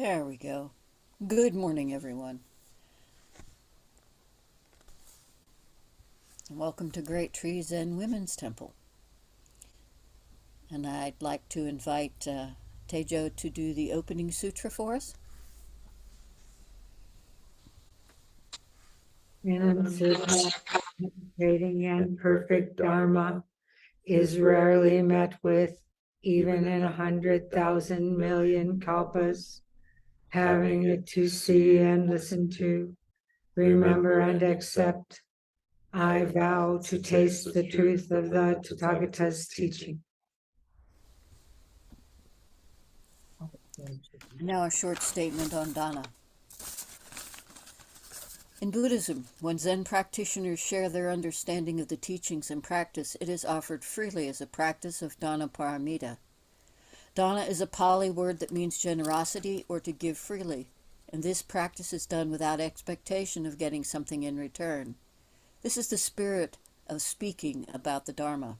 There we go. Good morning, everyone. And welcome to Great Tree Zen Women's Temple. And I'd like to invite Tejo to do the opening sutra for us. Meditating in perfect Dharma is rarely met with, even in 100,000 million kalpas. Having it to see and listen to, remember and accept, I vow to taste the truth of the Tathagata's teaching. Now a short statement on dana. In Buddhism, when Zen practitioners share their understanding of the teachings and practice, it is offered freely as a practice of dana paramita. Dana is a Pali word that means generosity or to give freely, and this practice is done without expectation of getting something in return. This is the spirit of speaking about the Dharma.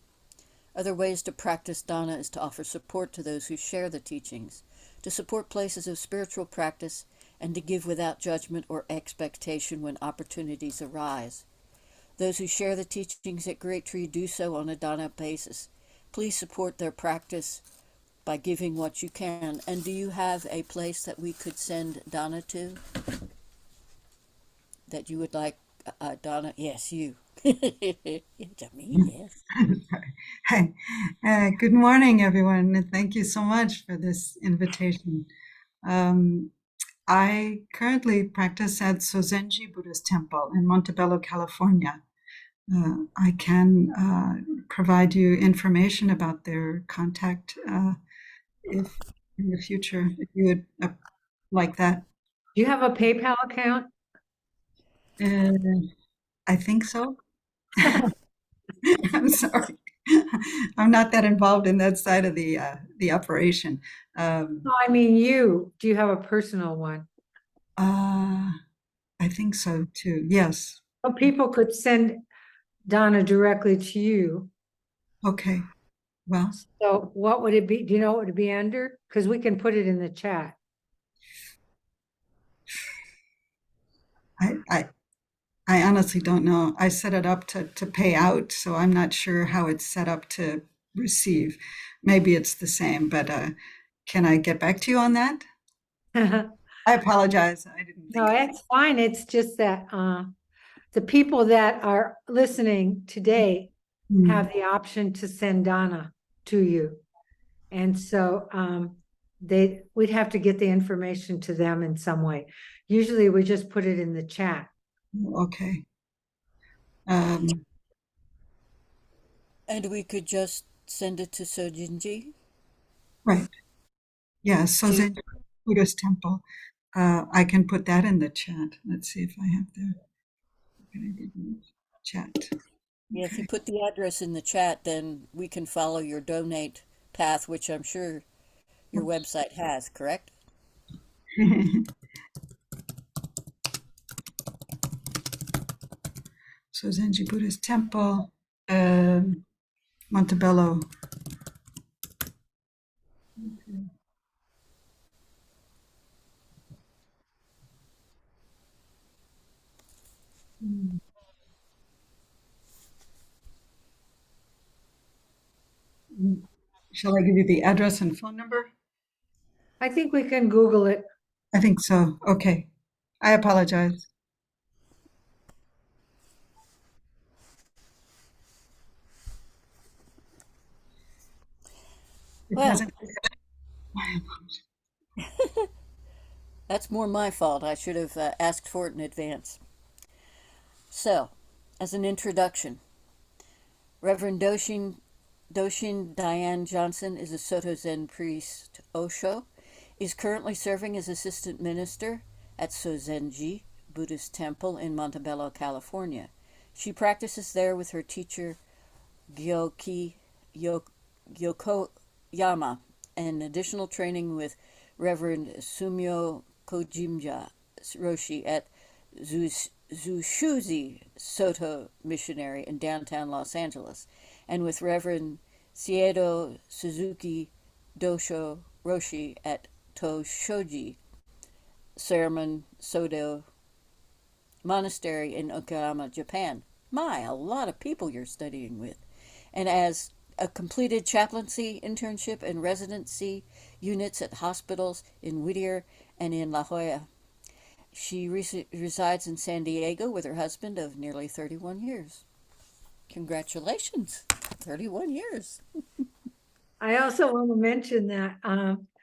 Other ways to practice dana is to offer support to those who share the teachings, to support places of spiritual practice, and to give without judgment or expectation when opportunities arise. Those who share the teachings at Great Tree do so on a dana basis. Please support their practice by giving what you can. And do you have a place that we could send dana to? That you would like dana? Yes, you. To me, yes. Hi. Good morning, everyone, and thank you so much for this invitation. I currently practice at Sozenji Buddhist Temple in Montebello, California. I can provide you information about their contact if in the future, if you would like that. Do you have a PayPal account? I think so. I'm sorry. I'm not that involved in that side of the operation. No, I mean you. Do you have a personal one? I think so too. Yes. Well, people could send dana directly to you. Okay. Well, So what would it be? Do you know what it would be under? Because we can put it in the chat. I honestly don't know. I set it up to pay out, so I'm not sure how it's set up to receive. Maybe it's the same, but can I get back to you on that? No, I apologize. I didn't think. it's fine. It's just that the people that are listening today have the option to send dana to you. And so we'd have to get the information to them in some way. Usually we just put it in the chat. Okay. And we could just send it to Sozenji? Right. Yeah, Sozenji Buddhist Temple. I can put that in the chat. Let's see if I have the chat. Yeah, if you put the address in the chat, then we can follow your donate path, which I'm sure your website has, correct? Sozenji Buddhist Temple, Montebello. Okay. Shall I give you the address and phone number? I think we can Google it. I think so. Okay. I apologize. Well, that's more my fault. I should have asked for it in advance. So, as an introduction, Reverend Doshin Diana Johnson is a Soto Zen priest Osho, is currently serving as assistant minister at Sozenji Buddhist Temple in Montebello, California. She practices there with her teacher Gyokei Yokoyama and additional training with Reverend Shumyo Kojima Roshi at Zenshuji Soto Missionary in downtown Los Angeles, and with Reverend Seido Suzuki Docho Roshi at Toshoji Senmon Sodo Monastery in Okayama, Japan. My, a lot of people you're studying with. And as a completed chaplaincy, internship, and residency units at hospitals in Whittier and in La Jolla. She resides in San Diego with her husband of nearly 31 years. Congratulations, 31 years. I also want to mention that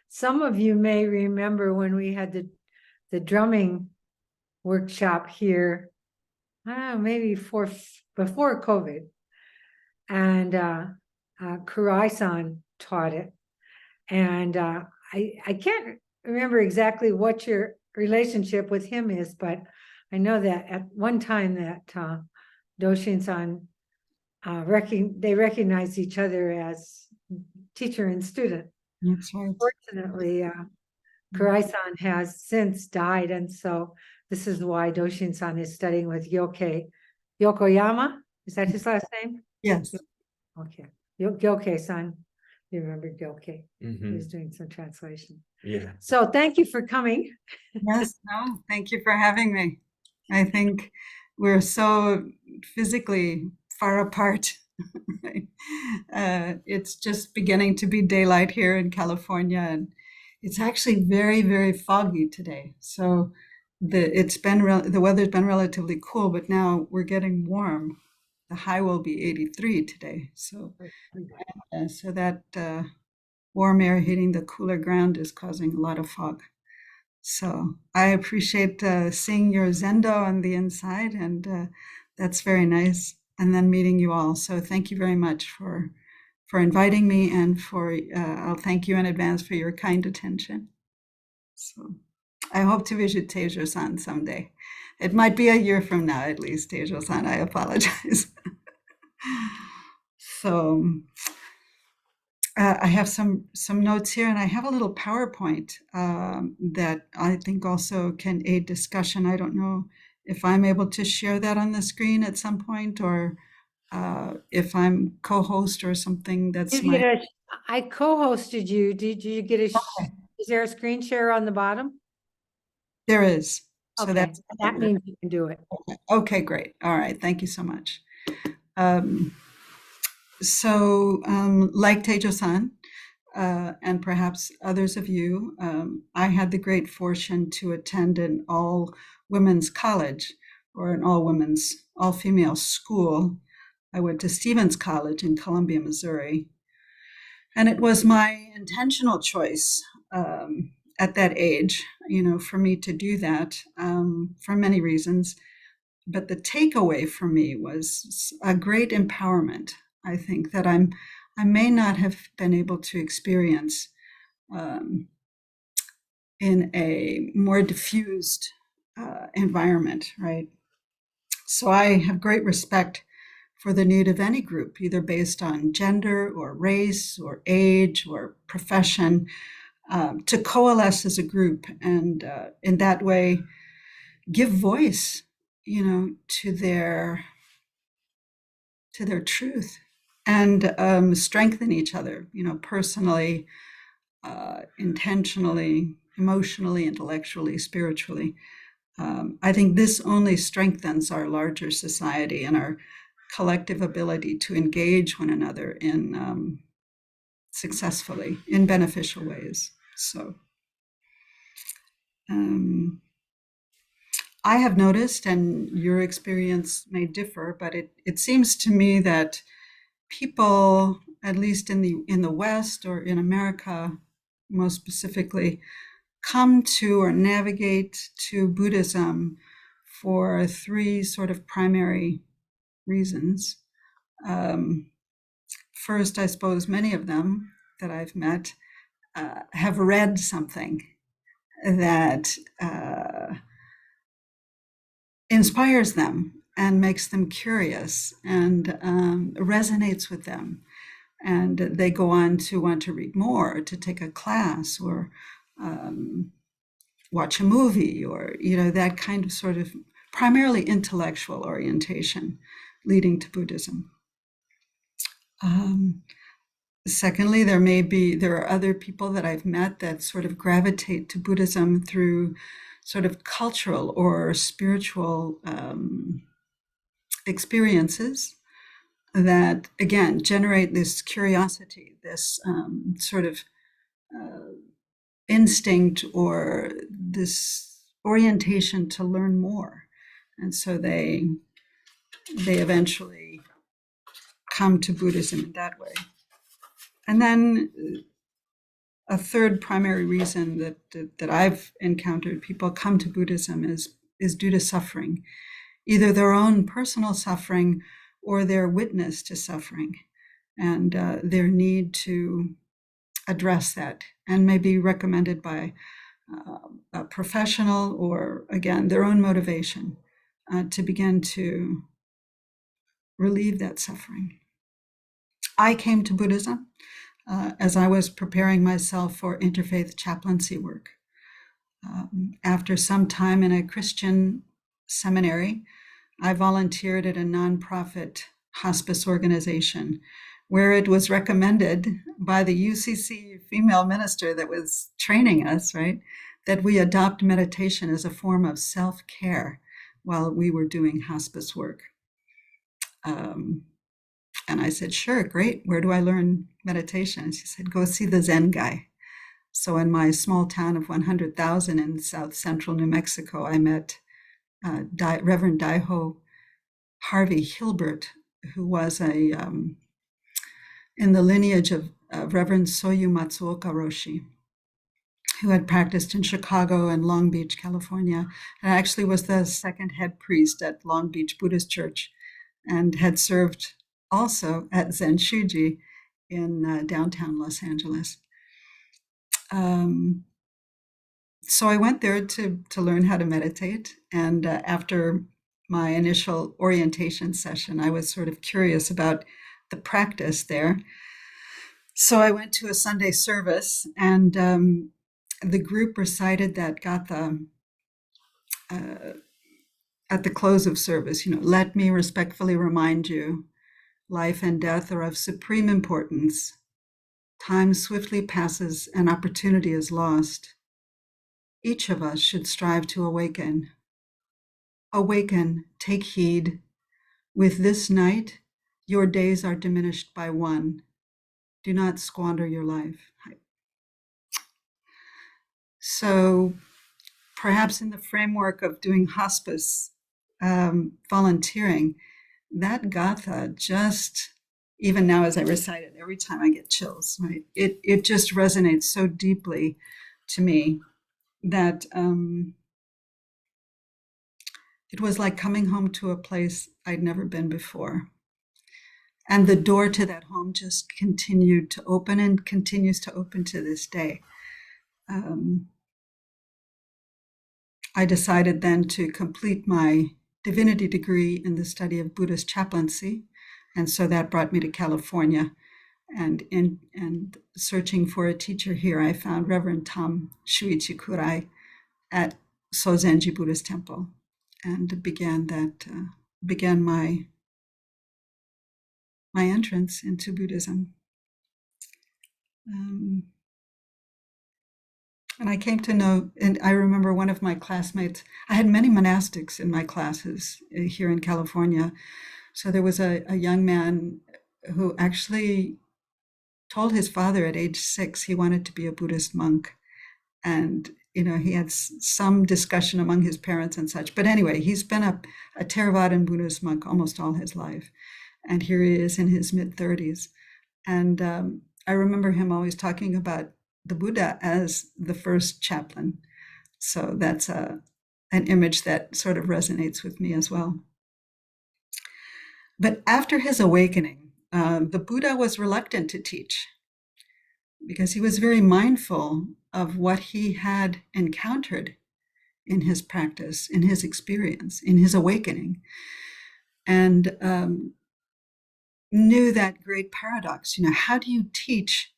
some of you may remember when we had the drumming workshop here, maybe before COVID, and Kurai-san taught it. And I can't remember exactly what your relationship with him is, but I know that at one time that Doshin-san they recognized each other as teacher and student. That's right. Fortunately, Kurai-san has since died, and so this is why Doshin-san is studying with Gyokei Yokoyama. Is that his last name? Yes. Okay, Gyokei-san. You remember Gyokei? He was doing some translation. Yeah. So thank you for coming. Yes, no, thank you for having me. I think we're so physically far apart. Right? It's just beginning to be daylight here in California, and it's actually very, very foggy today. So the weather's been relatively cool, but now we're getting warm. The high will be 83 today. So that warm air hitting the cooler ground is causing a lot of fog. So I appreciate seeing your Zendo on the inside, and that's very nice. And then meeting you all. So thank you very much for inviting me, and I'll thank you in advance for your kind attention. So I hope to visit Teijo-san someday. It might be a year from now, at least, Teijo-san. I apologize. So I have some notes here, and I have a little PowerPoint that I think also can aid discussion. I don't know if I'm able to share that on the screen at some point, or if I'm co-host or something. I co-hosted you. Did you get is there a screen share on the bottom? There is. So Okay, that means you can do it. Okay, great. All right. Thank you so much. Like Teijo-san, and perhaps others of you, I had the great fortune to attend an all-women's college, or an all-female school. I went to Stevens College in Columbia, Missouri. And it was my intentional choice at that age, for me to do that for many reasons. But the takeaway for me was a great empowerment. I think that I may not have been able to experience in a more diffused environment, right? So I have great respect for the need of any group, either based on gender or race or age or profession, to coalesce as a group, and in that way give voice, to their truth, and strengthen each other, personally, intentionally, emotionally, intellectually, spiritually. I think this only strengthens our larger society and our collective ability to engage one another in successfully, in beneficial ways. So I have noticed, and your experience may differ, but it seems to me that people, at least in the West or in America, most specifically, come to or navigate to Buddhism for three sort of primary reasons. First, I suppose many of them that I've met have read something that inspires them and makes them curious and resonates with them. And they go on to want to read more, to take a class, or watch a movie, or, that kind of sort of primarily intellectual orientation leading to Buddhism. Secondly, there are other people that I've met that sort of gravitate to Buddhism through sort of cultural or spiritual experiences that, again, generate this curiosity, this sort of instinct or this orientation to learn more. And so they eventually come to Buddhism in that way. And then a third primary reason that I've encountered people come to Buddhism is due to suffering, either their own personal suffering or their witness to suffering, and their need to address that, and may be recommended by a professional or, again, their own motivation to begin to relieve that suffering. I came to Buddhism as I was preparing myself for interfaith chaplaincy work. After some time in a Christian seminary, I volunteered at a nonprofit hospice organization where it was recommended by the UCC female minister that was training us, right, that we adopt meditation as a form of self-care while we were doing hospice work. And I said, sure, great. Where do I learn meditation? And she said, go see the Zen guy. So in my small town of 100,000 in south central New Mexico, I met Reverend Daiho Harvey Hilbert, who was in the lineage of Reverend Soyu Matsuoka Roshi, who had practiced in Chicago and Long Beach, California, and actually was the second head priest at Long Beach Buddhist Church, and had served also at Zenshuji in downtown Los Angeles. So I went there to learn how to meditate, and after my initial orientation session, I was sort of curious about the practice there. So I went to a Sunday service, and the group recited that gatha at the close of service. Let me respectfully remind you, life and death are of supreme importance. Time swiftly passes and opportunity is lost. Each of us should strive to awaken. Awaken, take heed. With this night, your days are diminished by one. Do not squander your life. So perhaps in the framework of doing hospice volunteering, that gatha just, even now as I recite it, every time I get chills, right? It just resonates so deeply to me that it was like coming home to a place I'd never been before. And the door to that home just continued to open and continues to open to this day. I decided then to complete my divinity degree in the study of Buddhist chaplaincy. And so that brought me to California. And searching for a teacher here, I found Reverend Tam Shuichi Kurai at Sozenji Buddhist Temple, and began my entrance into Buddhism. And I came to know, and I remember one of my classmates, I had many monastics in my classes here in California. So there was a young man who actually told his father at age 6 he wanted to be a Buddhist monk. And, he had some discussion among his parents and such. But anyway, he's been a Theravadan Buddhist monk almost all his life. And here he is in his mid-30s. And I remember him always talking about the Buddha as the first chaplain. So that's an image that sort of resonates with me as well. But after his awakening, the Buddha was reluctant to teach because he was very mindful of what he had encountered in his practice, in his experience, in his awakening, and knew that great paradox. How do you teach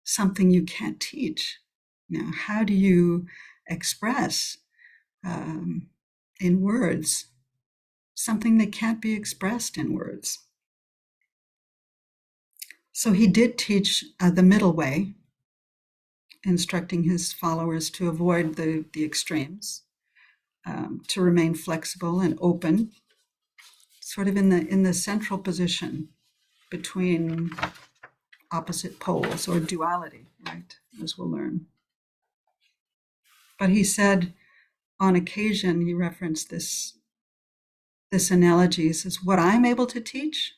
something you can't teach? How do you express in words something that can't be expressed in words? So he did teach the middle way, instructing his followers to avoid the extremes. to remain flexible and open, sort of in the central position between opposite poles or duality, right, as we'll learn. But he said, on occasion, he referenced this analogy. He says, what I'm able to teach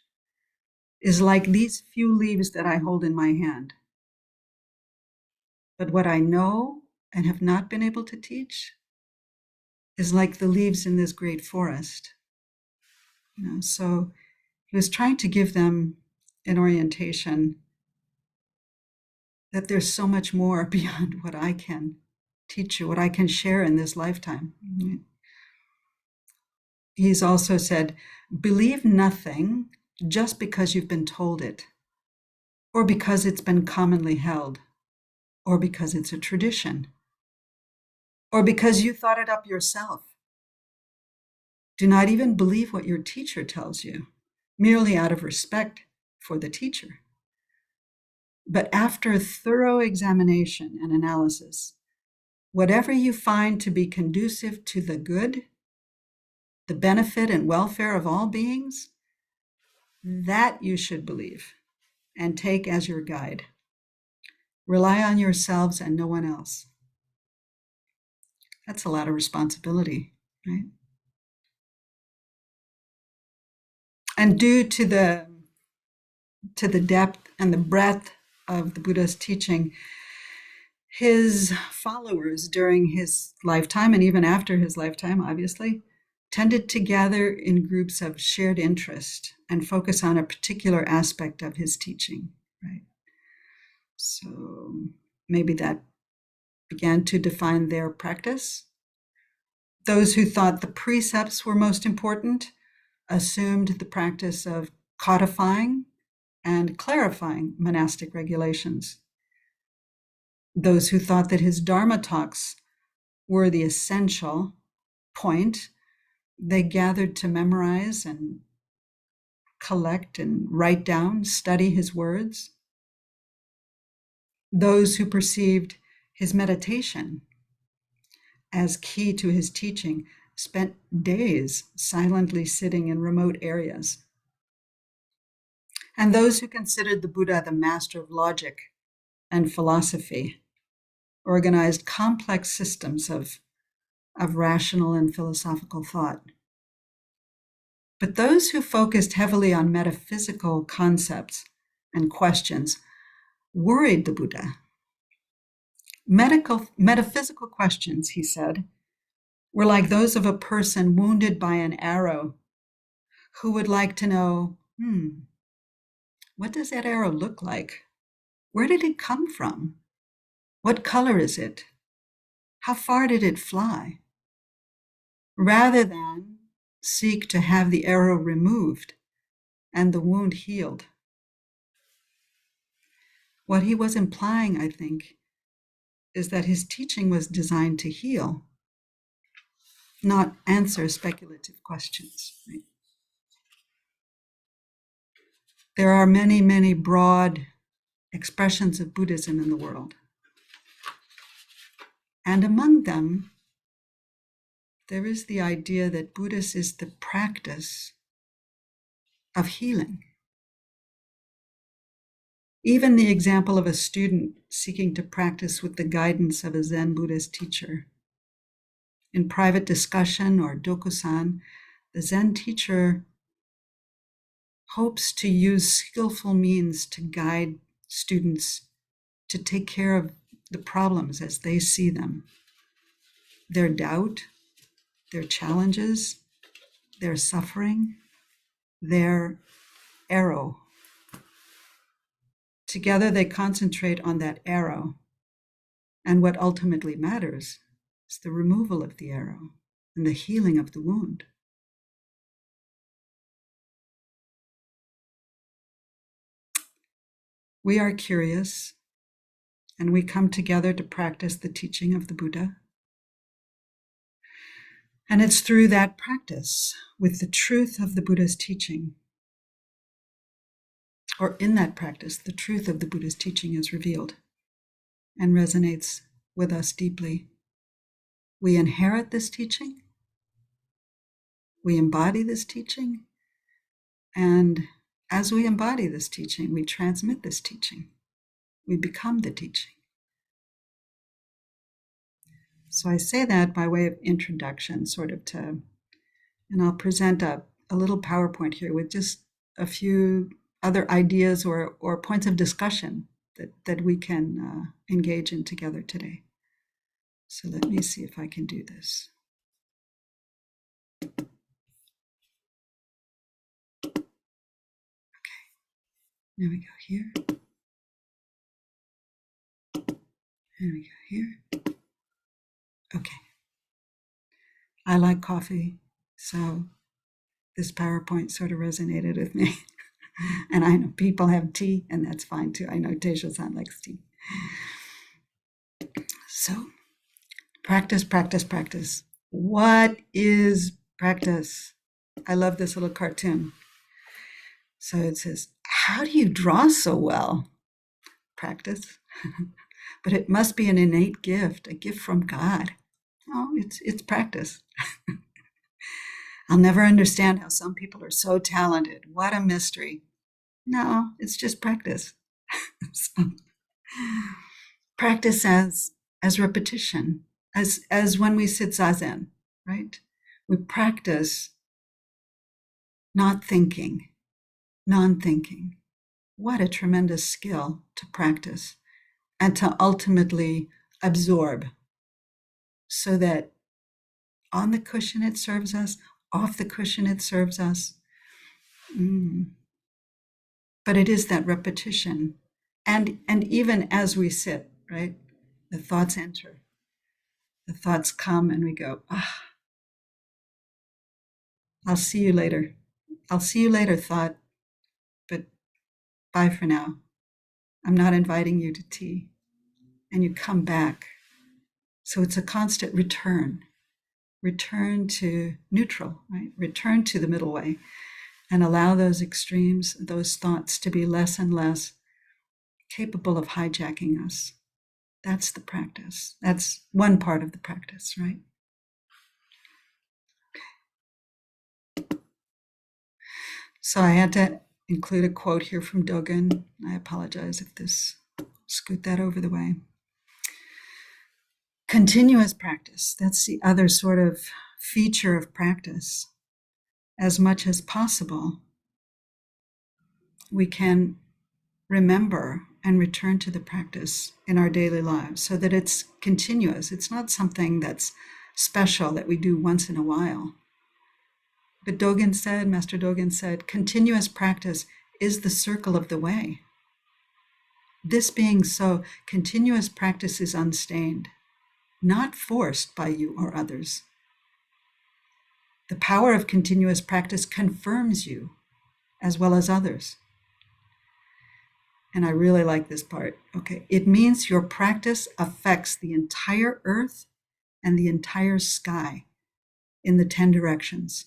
is like these few leaves that I hold in my hand. But what I know and have not been able to teach is like the leaves in this great forest. So he was trying to give them an orientation that there's so much more beyond what I can teach you, what I can share in this lifetime. He's also said, believe nothing just because you've been told it, or because it's been commonly held, or because it's a tradition, or because you thought it up yourself. Do not even believe what your teacher tells you, merely out of respect for the teacher. But after thorough examination and analysis, whatever you find to be conducive to the good, the benefit and welfare of all beings, that you should believe and take as your guide. Rely on yourselves and no one else. That's a lot of responsibility, right? And due to the depth and the breadth of the Buddha's teaching, his followers during his lifetime, and even after his lifetime, obviously, tended to gather in groups of shared interest and focus on a particular aspect of his teaching, right? So maybe that began to define their practice. Those who thought the precepts were most important assumed the practice of codifying and clarifying monastic regulations. Those who thought that his Dharma talks were the essential point, they gathered to memorize and collect and write down, study his words. Those who perceived his meditation as key to his teaching spent days silently sitting in remote areas. And those who considered the Buddha the master of logic and philosophy organized complex systems of rational and philosophical thought. But those who focused heavily on metaphysical concepts and questions worried the Buddha. Metaphysical questions, he said, were like those of a person wounded by an arrow who would like to know, what does that arrow look like? Where did it come from? What color is it? How far did it fly? Rather than seek to have the arrow removed and the wound healed. What he was implying, I think, is that his teaching was designed to heal, not answer speculative questions. Right? There are many, many broad expressions of Buddhism in the world. And among them, there is the idea that Buddhism is the practice of healing. Even the example of a student seeking to practice with the guidance of a Zen Buddhist teacher. In private discussion or dokusan, the Zen teacher hopes to use skillful means to guide students to take care of the problems as they see them. Their doubt, their challenges, their suffering, their arrow. Together they concentrate on that arrow, and what ultimately matters is the removal of the arrow and the healing of the wound. We are curious, and we come together to practice the teaching of the Buddha. And it's through that practice, with the truth of the Buddha's teaching, or in that practice, the truth of the Buddha's teaching is revealed and resonates with us deeply. We inherit this teaching, we embody this teaching. And as we embody this teaching, we transmit this teaching. We become the teaching. So I say that by way of introduction, sort of and I'll present a little PowerPoint here with just a few other ideas or points of discussion that we can engage in together today. So let me see if I can do this. Okay, now we go here. And we go here. Okay. I like coffee, so this PowerPoint sort of resonated with me. And I know people have tea, and that's fine too. I know Teisho-san likes tea. So, practice, practice, practice. What is practice? I love this little cartoon. So it says, how do you draw so well? Practice. But it must be an innate gift, a gift from God. Oh, it's practice. I'll never understand how some people are so talented. What a mystery. No, it's just practice. So, practice as repetition, as when we sit zazen, right? We practice not thinking, non-thinking. What a tremendous skill to practice and to ultimately absorb, so that on the cushion it serves us, off the cushion it serves us. But it is that repetition. And even as we sit, right, the thoughts enter. The thoughts come and we go, I'll see you later. I'll see you later, thought, but bye for now. I'm not inviting you to tea. And you come back. So it's a constant return to neutral, right? Return to the middle way and allow those extremes, those thoughts to be less and less capable of hijacking us. That's the practice. That's one part of the practice, right? Okay. So I had to include a quote here from Dogen. I apologize if this, scoot that over the way. Continuous practice, that's the other sort of feature of practice. As much as possible, we can remember and return to the practice in our daily lives so that it's continuous. It's not something that's special that we do once in a while. But Master Dogen said, continuous practice is the circle of the way. This being so, continuous practice is unstained, not forced by you or others. The power of continuous practice confirms you as well as others. And I really like this part. Okay, it means your practice affects the entire earth and the entire sky in the 10 directions.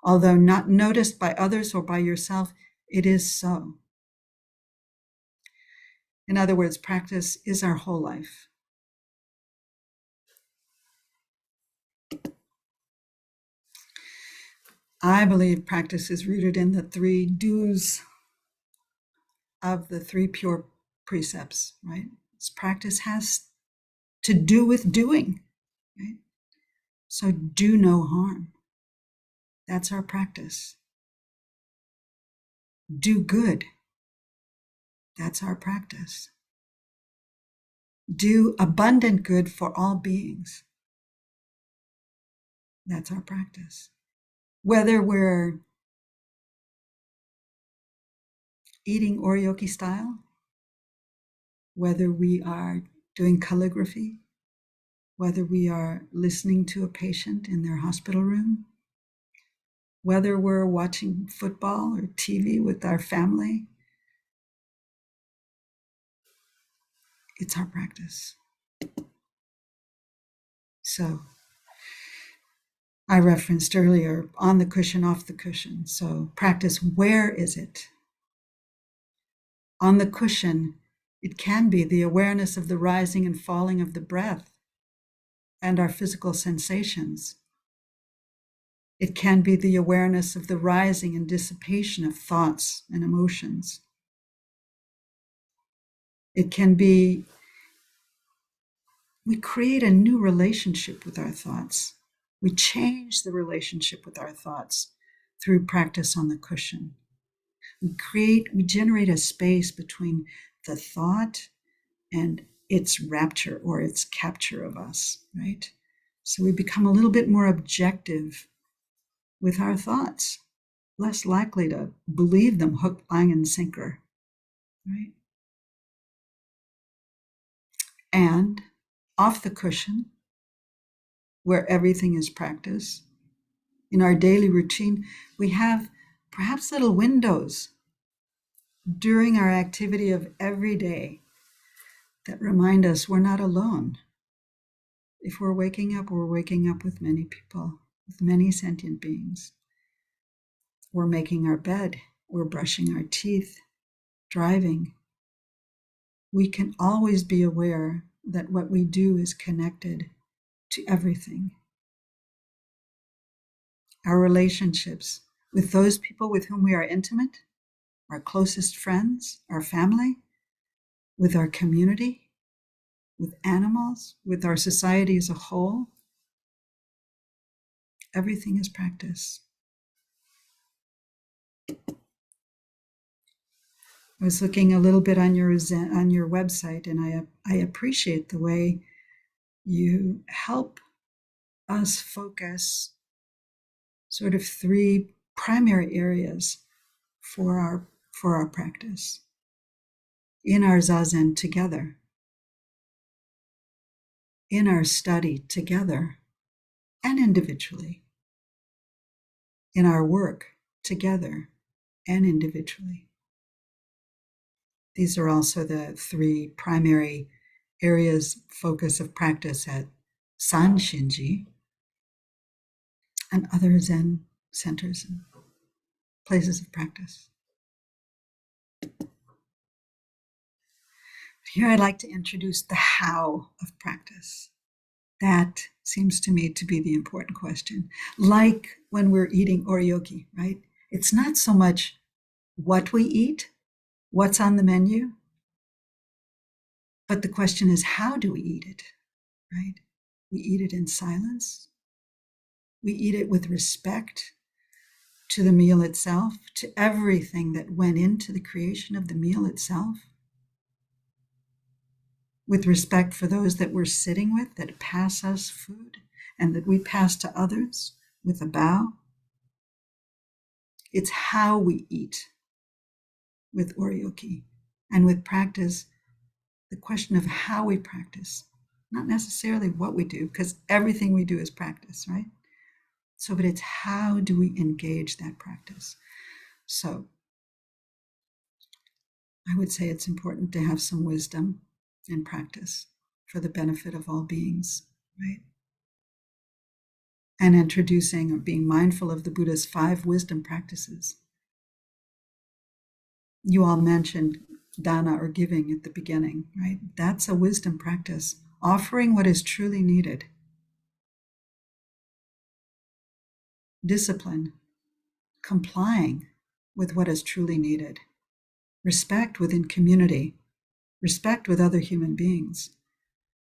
Although not noticed by others or by yourself, it is so. In other words, practice is our whole life. I believe practice is rooted in the 3 do's of the 3 pure precepts, right? This practice has to do with doing, right? So do no harm. That's our practice. Do good. That's our practice. Do abundant good for all beings. That's our practice. Whether we're eating oryoki style, whether we are doing calligraphy, whether we are listening to a patient in their hospital room, whether we're watching football or TV with our family, it's our practice. So I referenced earlier, on the cushion, off the cushion. So practice, where is it? On the cushion, it can be the awareness of the rising and falling of the breath and our physical sensations. It can be the awareness of the rising and dissipation of thoughts and emotions. It can be we create a new relationship with our thoughts. We change the relationship with our thoughts through practice on the cushion. We generate a space between the thought and its rapture or its capture of us, right? So we become a little bit more objective with our thoughts, less likely to believe them hook, line, and sinker, right? And off the cushion, where everything is practice, in our daily routine, we have perhaps little windows during our activity of every day that remind us we're not alone. If we're waking up with many people, with many sentient beings. We're making our bed, we're brushing our teeth, driving. We can always be aware that what we do is connected to everything. Our relationships with those people with whom we are intimate, our closest friends, our family, with our community, with animals, with our society as a whole. Everything is practice. I was looking a little bit on your website, and I appreciate the way you help us focus sort of three primary areas for our practice in our zazen together, in our study together and individually, in our work together and individually. These are also the three primary areas focus of practice at Sanshinji and other Zen centers and places of practice. Here I'd like to introduce the how of practice. That seems to me to be the important question. Like when we're eating oryoki, right? It's not so much what we eat, what's on the menu, but the question is, how do we eat it, right? We eat it in silence. We eat it with respect to the meal itself, to everything that went into the creation of the meal itself, with respect for those that we're sitting with, that pass us food, and that we pass to others with a bow. It's how we eat with oryoki. And with practice, the question of how we practice, not necessarily what we do, because everything we do is practice, right? So, but it's how do we engage that practice? So, I would say it's important to have some wisdom in practice for the benefit of all beings, right? And introducing or being mindful of the Buddha's 5 wisdom practices. You all mentioned dana or giving at the beginning, right? That's a wisdom practice, offering what is truly needed. Discipline, complying with what is truly needed. Respect within community, respect with other human beings,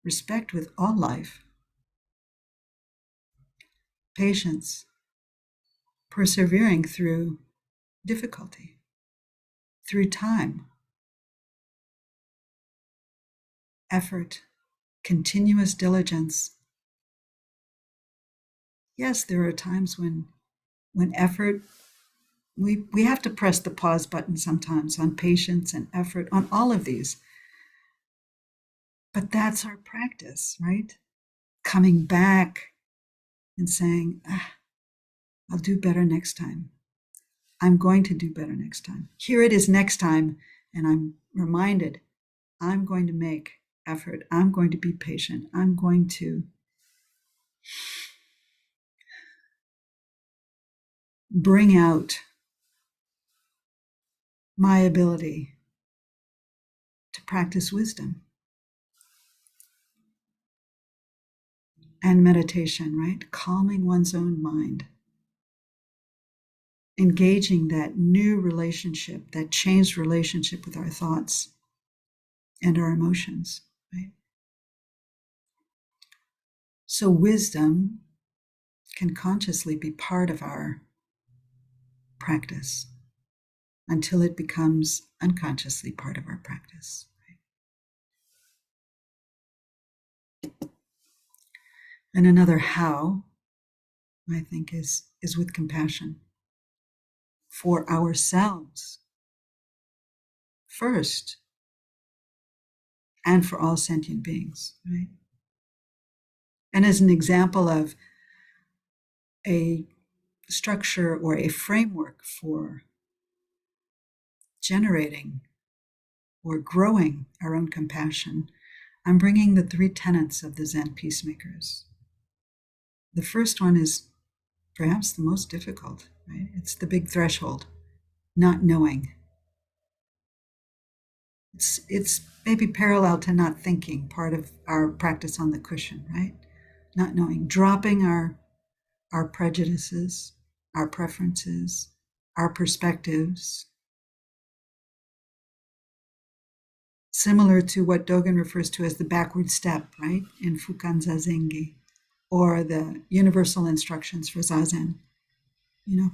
respect with all life. Patience, persevering through difficulty, through time. Effort, continuous diligence. Yes, there are times when effort, we have to press the pause button sometimes on patience and effort, on all of these. But that's our practice, right? Coming back and saying, I'll do better next time. I'm going to do better next time. Here it is next time, and I'm reminded, I'm going to make effort. I'm going to be patient. I'm going to bring out my ability to practice wisdom and meditation, right? Calming one's own mind. engaging that new relationship, that changed relationship with our thoughts and our emotions, right? So wisdom can consciously be part of our practice until it becomes unconsciously part of our practice. Right? And another how, I think, is with compassion for ourselves first and for all sentient beings, right? And as an example of a structure or a framework for generating or growing our own compassion, I'm bringing the 3 tenets of the Zen peacemakers. The first one is perhaps the most difficult, right? It's the big threshold, not knowing. It's maybe parallel to not thinking, part of our practice on the cushion, right? Not knowing, dropping our prejudices, our preferences, our perspectives. Similar to what Dogen refers to as the backward step, right? In Fukan Zazengi, or the universal instructions for Zazen.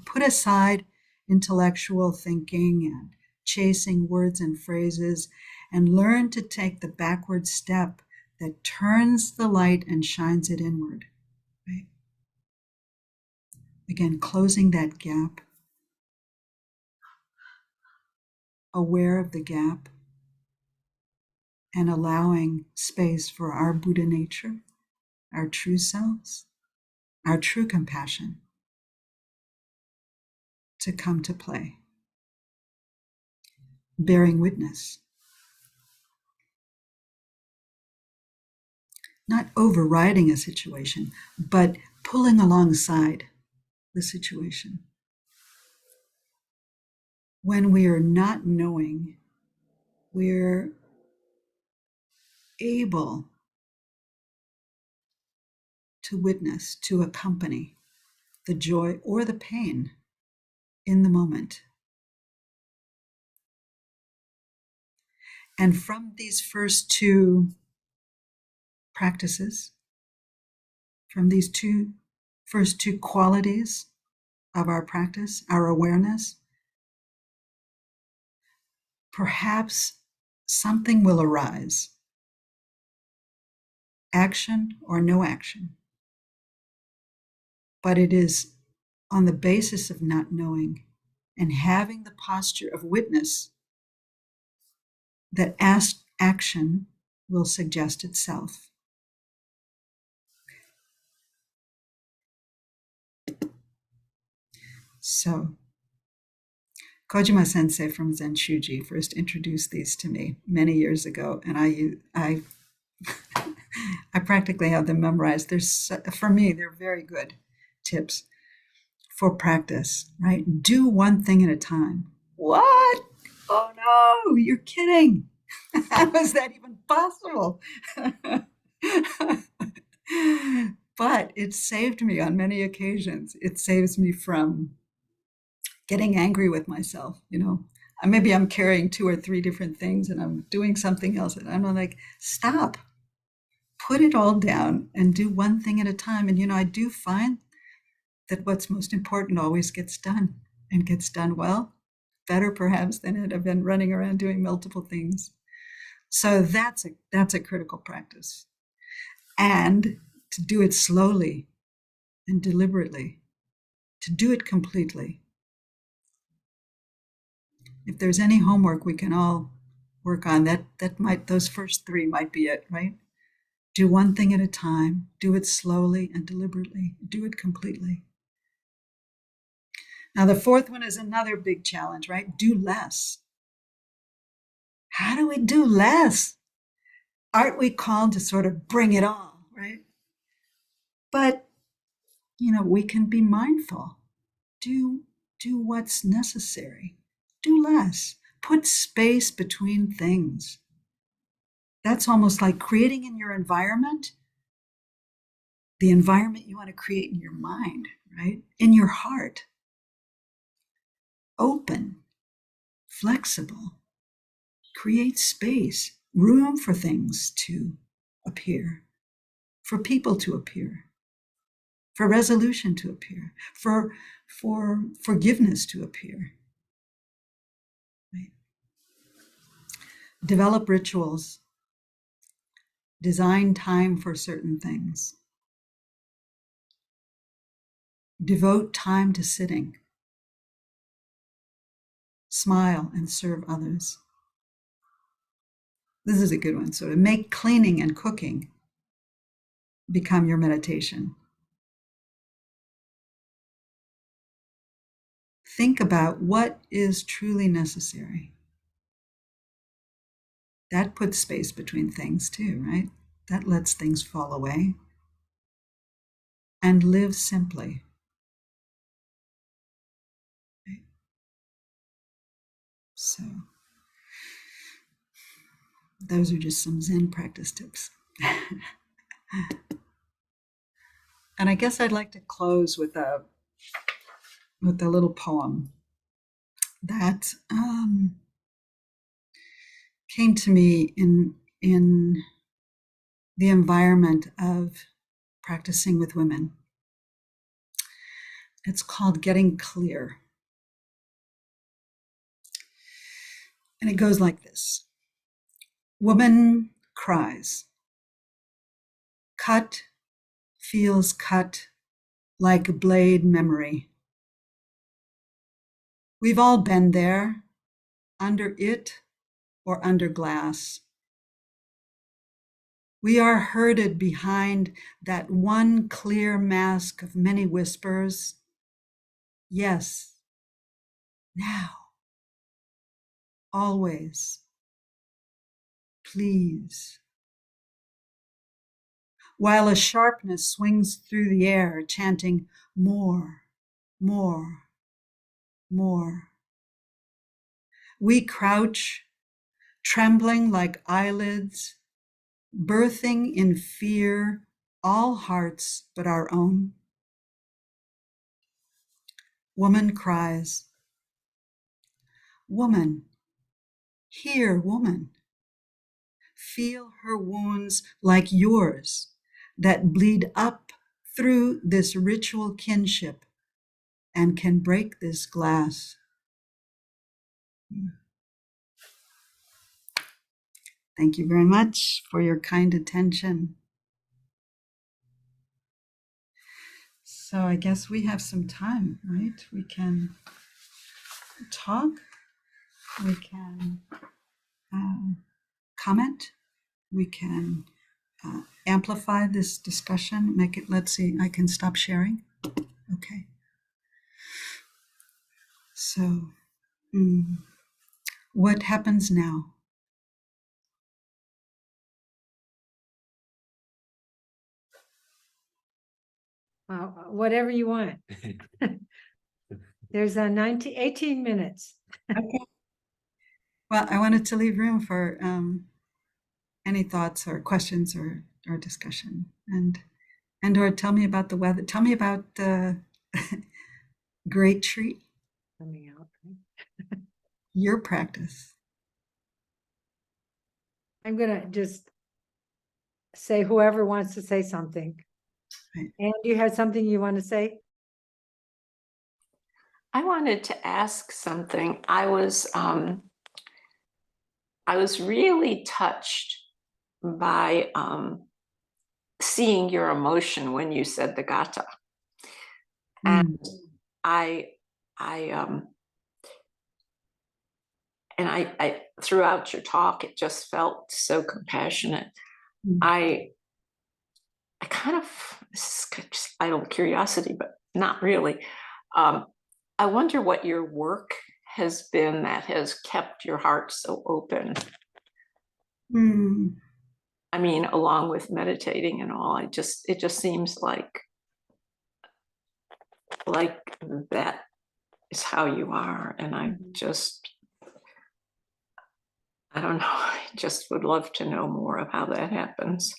Put aside intellectual thinking and chasing words and phrases and learn to take the backward step that turns the light and shines it inward, right? Again, closing that gap, aware of the gap, and allowing space for our Buddha nature, our true selves, our true compassion to come to play. Bearing witness. Not overriding a situation, but pulling alongside the situation. When we are not knowing, we're able to witness, to accompany the joy or the pain in the moment. And from these first 2 practices, from these first two qualities of our practice, our awareness, perhaps something will arise. Action or no action. But it is on the basis of not knowing and having the posture of witness that action will suggest itself. So, Kojima Sensei from Zenshuji first introduced these to me many years ago, and I practically have them memorized. For me, they're very good tips for practice, right? Do one thing at a time. What? Oh no, you're kidding. How is that even possible? But it saved me on many occasions. It saves me from getting angry with myself. Maybe I'm carrying 2 or 3 different things and I'm doing something else. And I'm like, stop, put it all down and do one thing at a time. And, I do find that what's most important always gets done and gets done well, better perhaps than it have been running around doing multiple things. So that's a critical practice. And to do it slowly and deliberately, to do it completely. If there's any homework we can all work on, those first 3 might be it, right? Do one thing at a time, do it slowly and deliberately, do it completely. Now, the 4th one is another big challenge, right? Do less. How do we do less? Aren't we called to sort of bring it all, right? But, we can be mindful. Do what's necessary. Do less. Put space between things. That's almost like creating in your environment, the environment you want to create in your mind, right? In your heart. open, flexible, create space, room for things to appear, for people to appear, for resolution to appear, for forgiveness to appear. Right? Develop rituals, design time for certain things, devote time to sitting, smile and serve others. This is a good one. So to make cleaning and cooking become your meditation. Think about what is truly necessary. That puts space between things too, right? That lets things fall away. And live simply. Right? So those are just some Zen practice tips. And I guess I'd like to close with a little poem that came to me in the environment of practicing with women. It's called Getting Clear. And it goes like this. Woman cries. Cut feels cut like a blade memory. We've all been there, under it or under glass. We are herded behind that one clear mask of many whispers. Yes, now, always, please. While a sharpness swings through the air, chanting more, more, more. We crouch, trembling like eyelids, birthing in fear all hearts but our own. Woman cries. Woman, hear woman. Feel her wounds like yours that bleed up through this ritual kinship and can break this glass. Thank you very much for your kind attention. So I guess we have some time, right? We can talk, we can comment, we can amplify this discussion, make it, let's see, I can stop sharing. Okay. So, what happens now? Whatever you want. There's 18 minutes. Okay. Well, I wanted to leave room for any thoughts or questions or discussion, and or tell me about the weather. Tell me about the great tree. Coming out. Your practice. I'm gonna just say whoever wants to say something. Right. And you had something you want to say? I wanted to ask something. I was really touched by seeing your emotion when you said the gata. And I throughout your talk, it just felt so compassionate. I kind of, this is just idle curiosity, but not really. I wonder what your work has been that has kept your heart so open. I mean, along with meditating and all, it just seems like that is how you are. And I don't know, I just would love to know more of how that happens.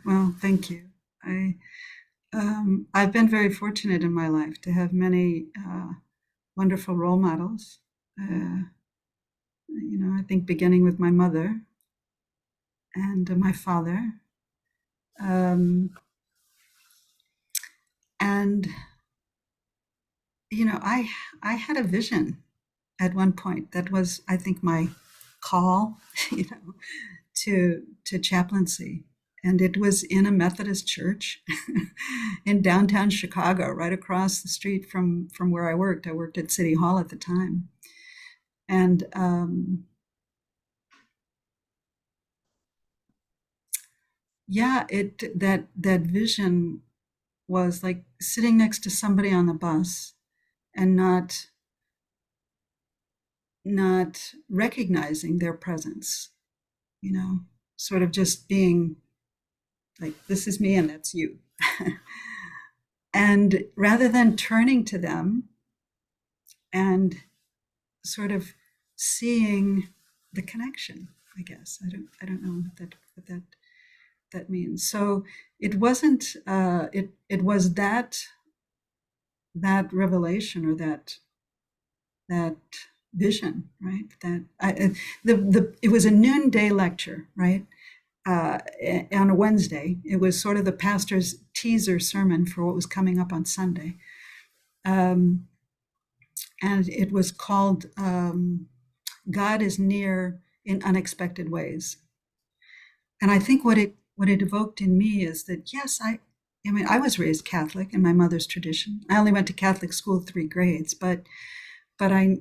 Well, thank you. I've been very fortunate in my life to have many wonderful role models. I think beginning with my mother and my father. Um, and I had a vision at one point that was, I think, my call, to chaplaincy. And it was in a Methodist church in downtown Chicago, right across the street from where I worked. I worked at City Hall at the time. And that vision was like sitting next to somebody on the bus and not recognizing their presence, sort of just being like, this is me and that's you. And rather than turning to them and sort of seeing the connection, I guess. I don't know what that means. So it wasn't it was that revelation or that vision, right? It was a noonday lecture, right? On a Wednesday. It was sort of the pastor's teaser sermon for what was coming up on Sunday. And it was called God is Near in Unexpected Ways. And I think what it evoked in me is that, yes, I mean, I was raised Catholic in my mother's tradition. I only went to Catholic school 3 grades, but I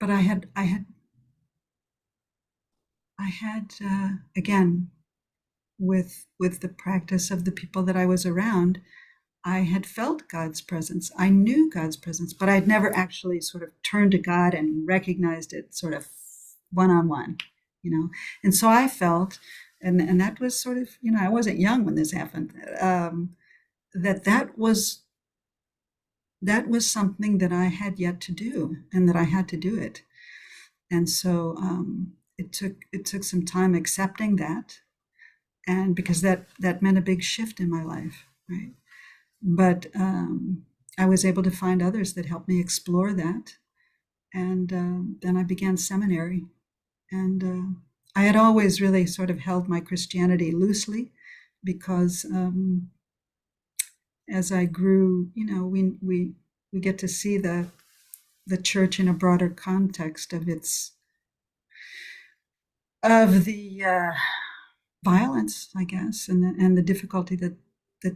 had again, with the practice of the people that I was around, I had felt God's presence. I knew God's presence, but I'd never actually sort of turned to God and recognized it sort of one-on-one, And so I felt, and that was sort of, I wasn't young when this happened, that was something that I had yet to do, and that I had to do it. And so it took some time accepting that, and because that meant a big shift in my life, right? But I was able to find others that helped me explore that. And then I began seminary. And I had always really sort of held my Christianity loosely because as I grew, we get to see the church in a broader context of the violence, I guess, and the difficulty that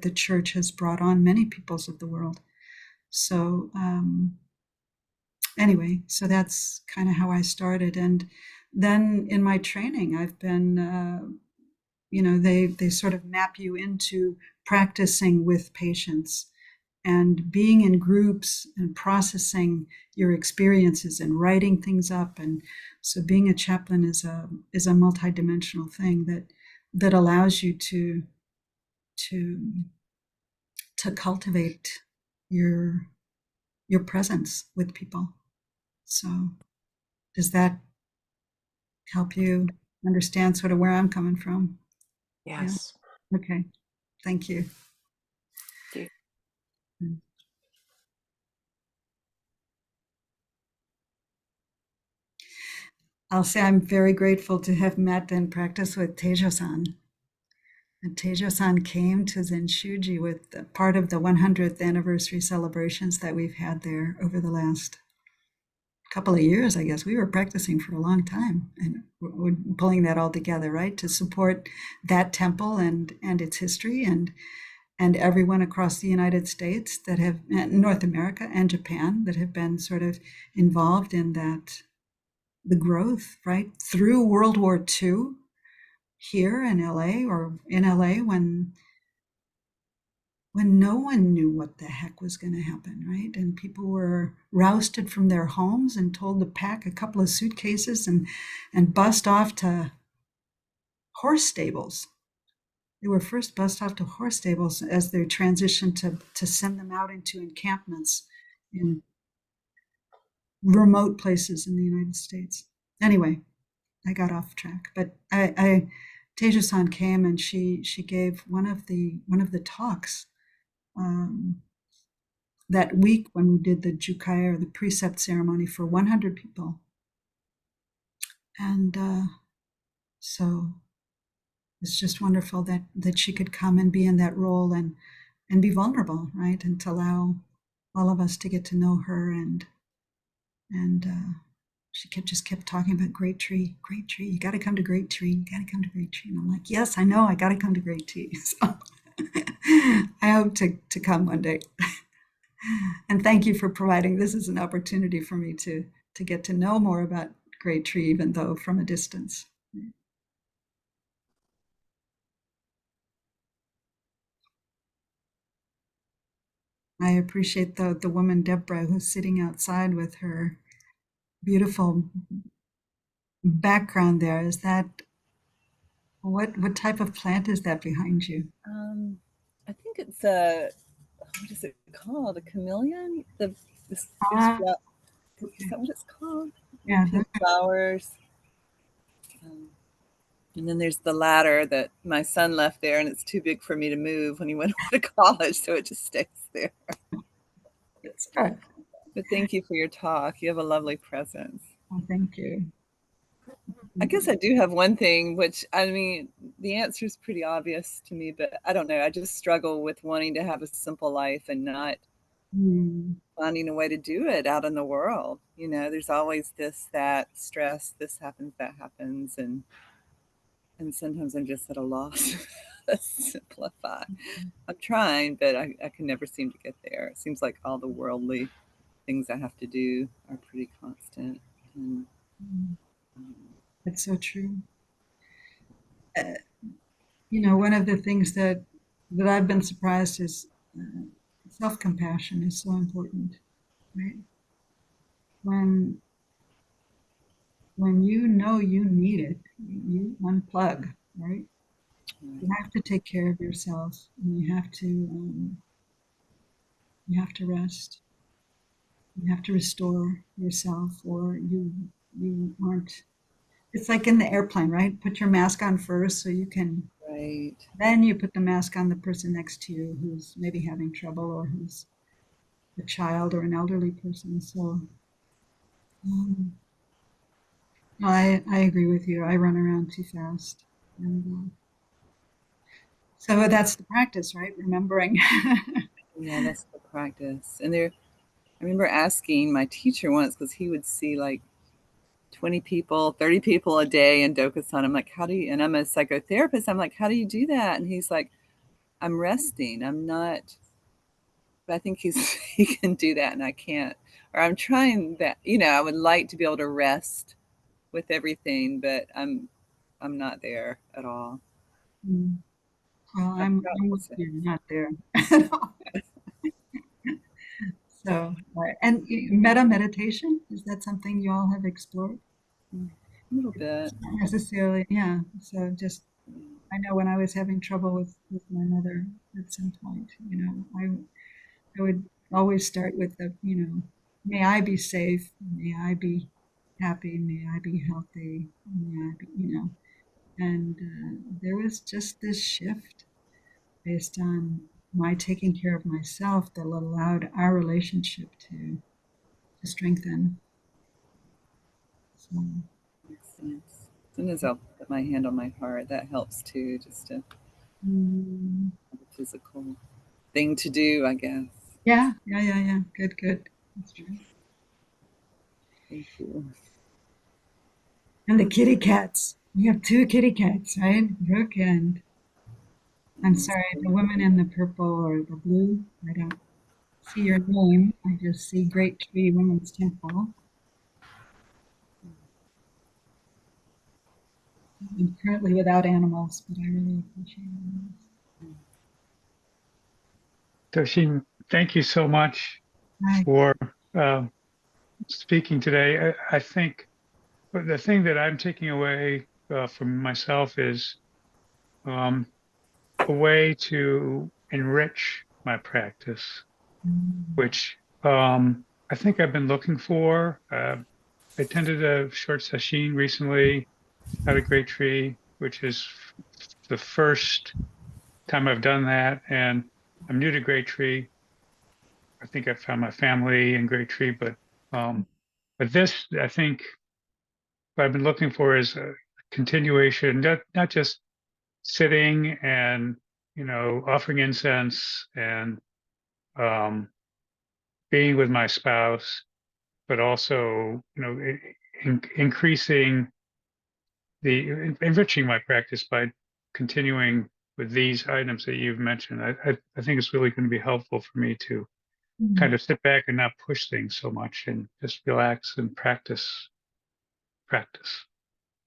the church has brought on many peoples of the world. So anyway, so that's kind of how I started. And then in my training, I've been, they sort of map you into practicing with patients and being in groups and processing your experiences and writing things up. And so being a chaplain is a multidimensional thing that allows you to cultivate your presence with people. So does that help you understand sort of where I'm coming from? Yes. Yeah? Okay. Thank you. Thank you. I'll say I'm very grateful to have met and practiced with Tejo-san. And Tejo-san came to Zenshuji with part of the 100th anniversary celebrations that we've had there over the last couple of years, I guess. We were practicing for a long time, and we're pulling that all together, right, to support that temple and its history, and everyone across the United States that have, North America and Japan, that have been sort of involved in that, the growth, right, through World War II here in LA, or in LA when no one knew what the heck was going to happen, right? And people were rousted from their homes and told to pack a couple of suitcases and bust off to horse stables. They were first bussed off to horse stables as they transitioned to send them out into encampments in remote places in the United States. Anyway, I got off track, but Tejo-san came and she gave one of the talks that week when we did the Gyokei, or the precept ceremony, for 100 people. And so it's just wonderful that she could come and be in that role and be vulnerable, right? And to allow all of us to get to know her. And she just kept talking about Great Tree. You got to come to Great Tree. You got to come to Great Tree. And I'm like, yes, I know. I got to come to Great Tree. So I hope to come one day. And thank you for providing this as an opportunity for me to get to know more about Great Tree, even though from a distance. I appreciate the woman, Deborah, who's sitting outside with her beautiful background there. Is that, what type of plant is that behind you? I think it's a, what is it called? A chameleon? Is Ah, that okay. what it's called? Yeah, Pink flowers. And then there's the ladder that my son left there, and it's too big for me to move when he went away to college, so it just stays there. it's good. But thank you for your talk. You have a lovely presence. Oh, thank you. I guess I do have one thing, which, I mean, the answer is pretty obvious to me, but I don't know. I just struggle with wanting to have a simple life and not finding a way to do it out in the world. You know, there's always this, that stress, this happens, that happens, and sometimes I'm just at a loss to simplify. I'm trying, but I can never seem to get there. It seems like all the worldly things I have to do are pretty constant. And, It's so true. You know, one of the things that I've been surprised is self-compassion is so important, right? When you know you need it, you unplug, right? You have to take care of yourself, and you have to rest. You have to restore yourself, or you aren't. It's like in the airplane, right? Put your mask on first so you can. right. Then you put the mask on the person next to you who's maybe having trouble, or who's a child or an elderly person. So um, no, I agree with you. I run around too fast. And so that's the practice, right? Remembering. Yeah, that's the practice. And there, I remember asking my teacher once, because he would see like 20 people, 30 people a day in Dokusan. I'm like, how do you, and I'm a psychotherapist. I'm like, how do you do that? And he's like, I'm resting. I'm not, but I think he can do that and I can't. Or I'm trying that, you know, I would like to be able to rest with everything, but I'm not there at all. Mm. Well, I I'm forgot with to say. you, not there at all. So, and meta meditation, is that something you all have explored? A little bit. Not necessarily, yeah. So just, I know when I was having trouble with my mother at some point, you know, I would always start with the, you know, may I be safe, may I be happy, may I be healthy, may I be, you know, and there was just this shift based on my taking care of myself that allowed our relationship to strengthen. So, Makes sense. As soon as I'll put my hand on my heart, that helps too, just to mm, have a physical thing to do, I guess. yeah. Good. That's true. Thank you. And the kitty cats. We have two kitty cats, right? Brooke and, I'm sorry, the woman in the purple or the blue. I don't see your name. I just see Great Tree Women's Temple. I'm currently without animals, but I really appreciate animals. Doshin, thank you so much Hi. for speaking today. I think the thing that I'm taking away from myself is um, a way to enrich my practice, which I think I've been looking for. I attended a short session recently at a great tree, which is the first time I've done that. And I'm new to Great Tree. I think I found my family in Great Tree, but this, I think, what I've been looking for is a continuation, not just sitting and, offering incense and being with my spouse, but also, increasing enriching my practice by continuing with these items that you've mentioned. I think it's really going to be helpful for me to kind of sit back and not push things so much and just relax and practice.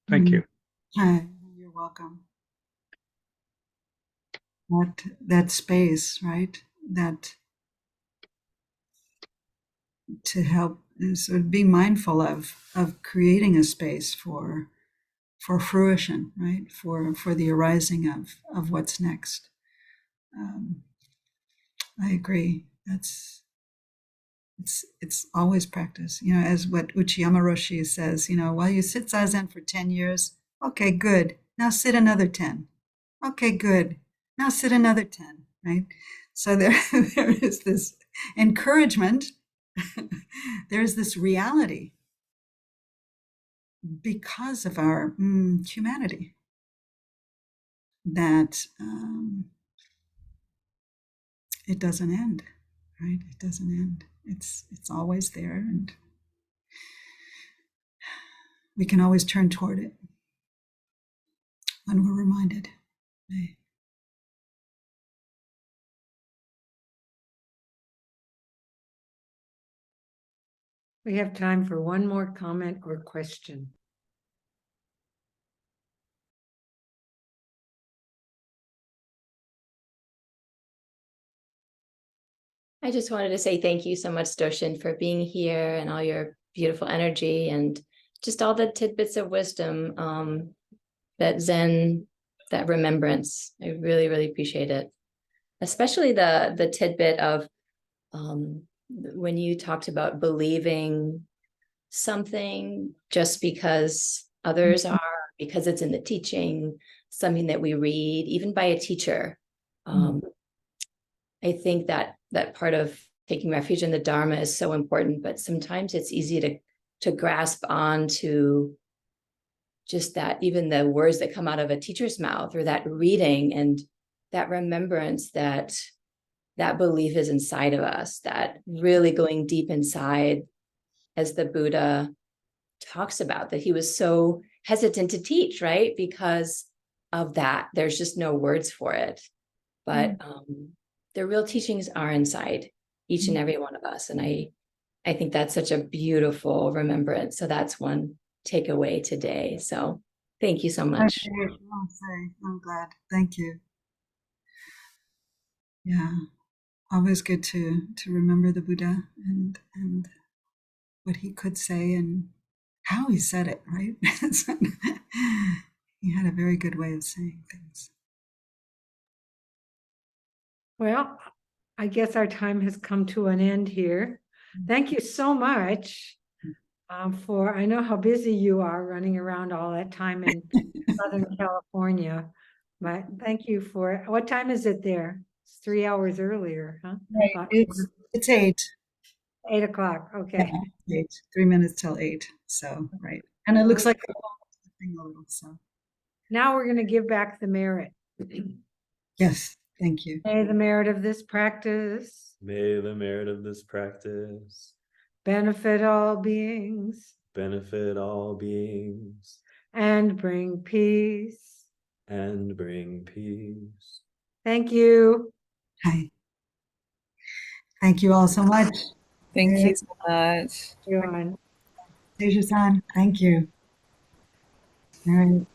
Thank you. Hi, you're welcome. That space, right? That to help sort of be mindful of creating a space for fruition, right? For the arising of what's next. I agree. It's always practice, as what Uchiyama Roshi says, while you sit Zazen for 10 years, okay, good. Now sit another 10. Okay, good. Now sit another 10, right? So there is this encouragement. There's this reality because of our humanity that it doesn't end, right? It doesn't end. It's always there, and we can always turn toward it when we're reminded. Right? We have time for one more comment or question. I just wanted to say thank you so much, Doshin, for being here and all your beautiful energy and just all the tidbits of wisdom, that Zen, that remembrance. I really, really appreciate it. Especially the tidbit of when you talked about believing something just because others are, because it's in the teaching, something that we read, even by a teacher. I think that part of taking refuge in the Dharma is so important, but sometimes it's easy to grasp on to just that, even the words that come out of a teacher's mouth or that reading and that remembrance that belief is inside of us, that really going deep inside, as the Buddha talks about, that he was so hesitant to teach, right? Because of that, there's just no words for it. But the real teachings are inside each and every one of us. And I think that's such a beautiful remembrance. So that's one takeaway today. So thank you so much. I'm glad. Thank you. Yeah, always good to remember the Buddha and what he could say and how he said it, right? He had a very good way of saying things. Well, I guess our time has come to an end here. Thank you so much for, I know how busy you are running around all that time in Southern California, but thank you for, what time is it there? It's 3 hours earlier, huh? Right. It's 8. 8 o'clock, okay. Yeah, 8. 3 minutes till 8. So, right. And it looks like a little, so. Now we're going to give back the merit. Yes, thank you. May the merit of this practice May the merit of this practice benefit all beings benefit all beings and bring peace. and bring peace. Thank you. Hi. Thank you all so much. Thank you so much. John. Deja-san, thank you. All right.